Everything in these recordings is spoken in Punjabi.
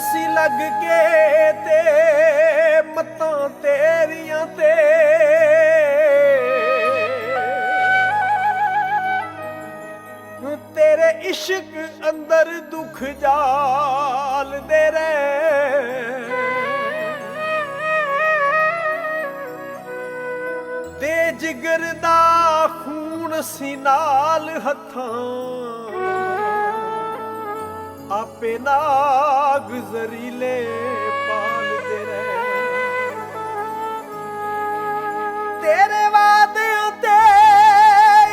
ਅਸੀਂ ਲੱਗ ਕੇ ਤੇ ਮੱਤਾਂ ਤੇਰੀਆਂ ਤੇ ਤੇਰੇ ਇਸ਼ਕ ਅੰਦਰ ਦੁੱਖ ਜਾਲਦੇ ਰਹਿ ਤੇ ਜਿਗਰ ਦਾ ਖੂਨ ਸੀ ਨਾਲ ਹੱਥਾਂ ਆਪੇ ਨਾਗ ਜ਼ਰੀਲੇ ਪਾਲਦੇ ਰਹਿ ਤੇਰੇ ਵਾਦਿਆਂ ਤੇ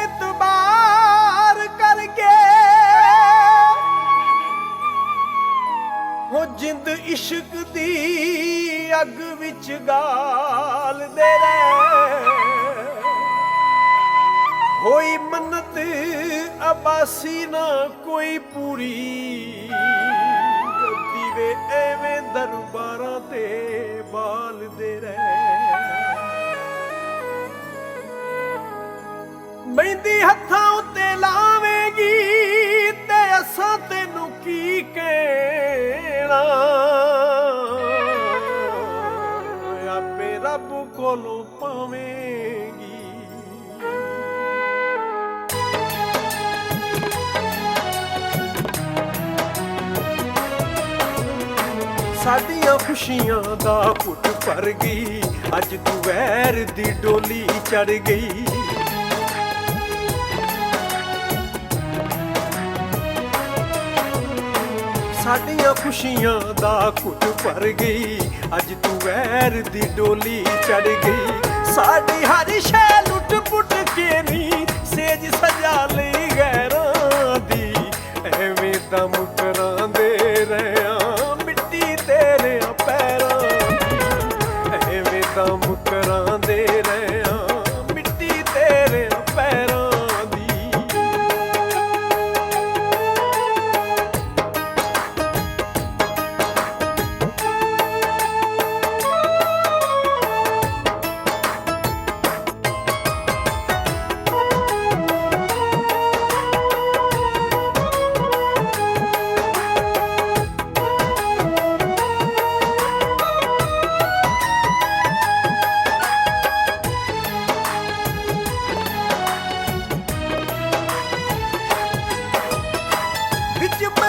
ਇਤਬਾਰ ਕਰਕੇ ਹੋ ਜਿੰਦ ਇਸ਼ਕ ਦੀ ਅੱਗ ਵਿੱਚ ਗਾਲਦੇ ਰਹਿ ਹੋਈ ਮੰਨਤ ਅਬਾਸੀ ਨਾ ਕੋਈ ਪੂਰੀ ਦੀਵੇ ਐਵੇਂ ਦਰਬਾਰਾਂ ਤੇ ਬਾਲਦੇ ਰਹਿ ਮਹਿੰਦੀ ਹੱਥਾਂ ਉੱਤੇ ਲਾਵੇਂਗੀ ਤੇ ਅਸਾਂ ਤੈਨੂੰ ਕੀ ਕਹਿਣਾ ਆਪੇ ਰੱਬ ਕੋਲੋਂ ਪਾਵੇਂਗੀ ਸਾਡੀਆਂ ਖੁਸ਼ੀਆਂ ਦਾ ਘੁੱਟ ਭਰ ਗਈ ਅੱਜ ਤੂੰ ਵੈਰ ਦੀ ਡੋਲੀ ਚੜ ਗਈ ਸਾਡੀਆਂ ਖੁਸ਼ੀਆਂ ਦਾ ਘੁੱਟ ਭਰ ਗਈ ਅੱਜ ਤੂੰ ਵੈਰ ਦੀ ਡੋਲੀ ਚੜ ਗਈ ਸਾਡੀ ਹਰ ਸ਼ੈ ਲੁੱਟ ਪੁੱਟ ਕੇ ਨੀ ਸੇਜ ਸਜਾ ਲਈ ਗੈਰਾਂ ਦੀ ਐਵੇਂ ਤਾਂ ਮੁਕਰਾਂਦੇ ਰਹਿਆਂ ਤੇਰੇ ਪੈਰਾਂ ਐਵੇਂ ਤਾਂ ਮੁਕਰਾਂਦੇ ਰਹਿਆਂ ਮਿੱਟੀ ਤੇਰੇ ਪੈਰਾਂ ਦੀ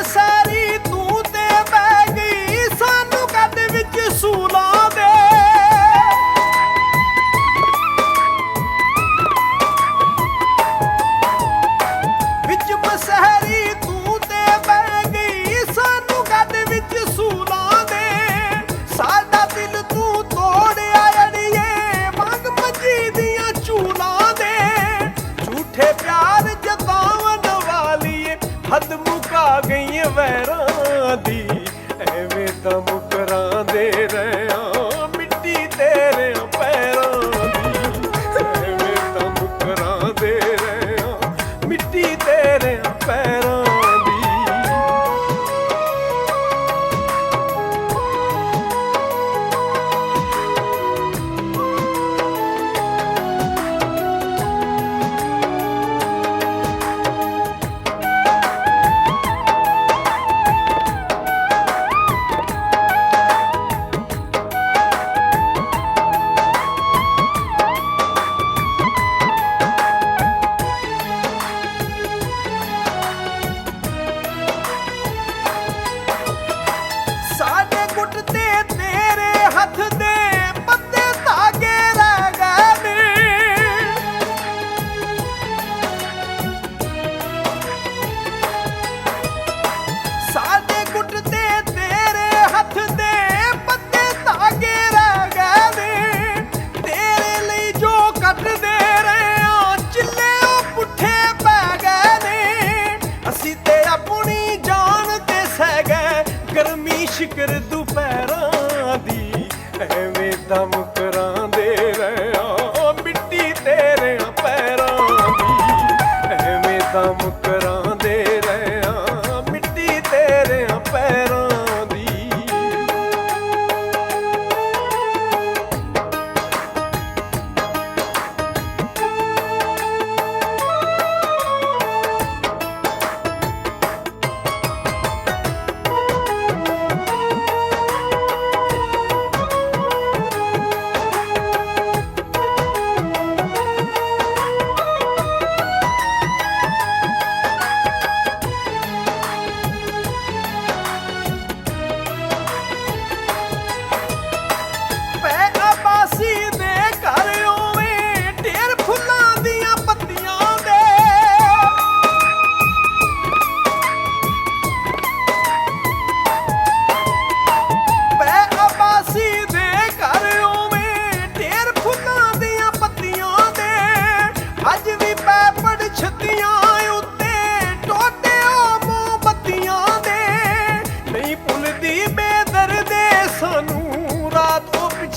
ਸਾਰੀ ਤੂੰ ਤੇ ਬਹਿ ਗਈ ਸਾਨੂੰ ਕੱਦ ਵਿੱਚ ਸੂਲਾਂ ਦੇ ਵਿੱਚ ਬਸਹਿਰੀ ਤੂੰ ਤੇ ਬਹਿ ਗਈ ਸਾਨੂੰ ਕੱਦ ਵਿੱਚ ਸੂਲਾਂ ਦੇ ਸਾਡਾ ਦਿਲ ਤੂੰ ਤੋੜਿਆ ਅੜੀਏ ਮੰਗ ਮੱਜੀ ਦੀਆਂ ਝੂਲਾਂ ਦੇ ਝੂਠੇ ਪਿਆਰ ਜਤਾਵਣ ਵਾਲੀਏ ਹੱਦ ਮੁਕਾ ਗਈ ਵੈਰਾਂ ਦੀ ਐਵੇਂ ਤਾਂ ਮੁਕਰਾਂਦੇ ਰਹਿਆਂ ਮਿੱਟੀ ਤੇਰੇ ਪੈਰਾਂ ਦੀ ਐਵੇਂ ਤਾਂ ਮੁਕਰਾਂਦੇ ਰਹਿਆਂ ਮਿੱਟੀ ਤੇਰੇ ਪੈਰਾਂ ਦੀ ਸ਼ਿਕਰ ਦੁਪਹਿਰਾਂ ਦੀ ਐਵੇਂ ਤਾਂ ਮੁਕਰਾਂਦੇ ਰਹਿਆਂ ਮਿੱਟੀ ਤੇਰੇ ਪੈਰਾਂ ਦੀ ਐਵੇਂ ਤਾਂ ਮੁਕਰਾਂਦੇ ਰਹਿਆਂ ਮਿੱਟੀ ਤੇਰੇ ਪੈਰਾਂ ਦੀ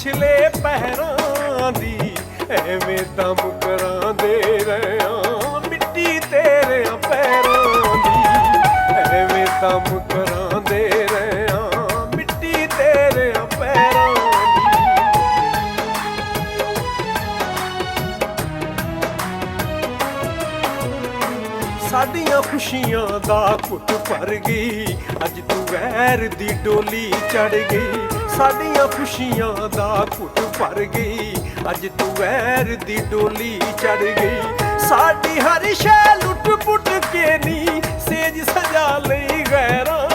ਪਿਛਲੇ ਪਹਿਰਾਂ ਦੀ ਐਵੇਂ ਦਮ ਕਰਾਂਦੇ ਰਹਿਆਂ ਮਿੱਟੀ ਤੇਰਿਆਂ ਪੈਰਾਂ ਦੀ ਐਵੇਂ ਦਮ ਕਰਾਂਦੇ ਰਹਿਆਂ ਮਿੱਟੀ ਤੇਰਿਆਂ ਪੈਰਾਂ ਦੀ। ਸਾਡੀਆਂ ਖੁਸ਼ੀਆਂ ਦਾ ਘੁੱਟ ਭਰ ਗਈ ਅੱਜ ਤੂੰ ਵੈਰ ਦੀ ਡੋਲੀ ਚੜ ਗਈ। ਸਾਡੀਆਂ ਖੁਸ਼ੀਆਂ ਦਾ ਘੁੱਟ ਭਰ ਗਈ ਅੱਜ ਤੂੰ ਵੈਰ ਦੀ ਡੋਲੀ ਚੜ ਗਈ। ਸਾਡੀ ਹਰ ਸ਼ੈ ਲੁੱਟ ਪੁੱਟ ਕੇ ਨੀ ਸੇਜ ਸਜਾ ਲਈ ਗੈਰਾਂ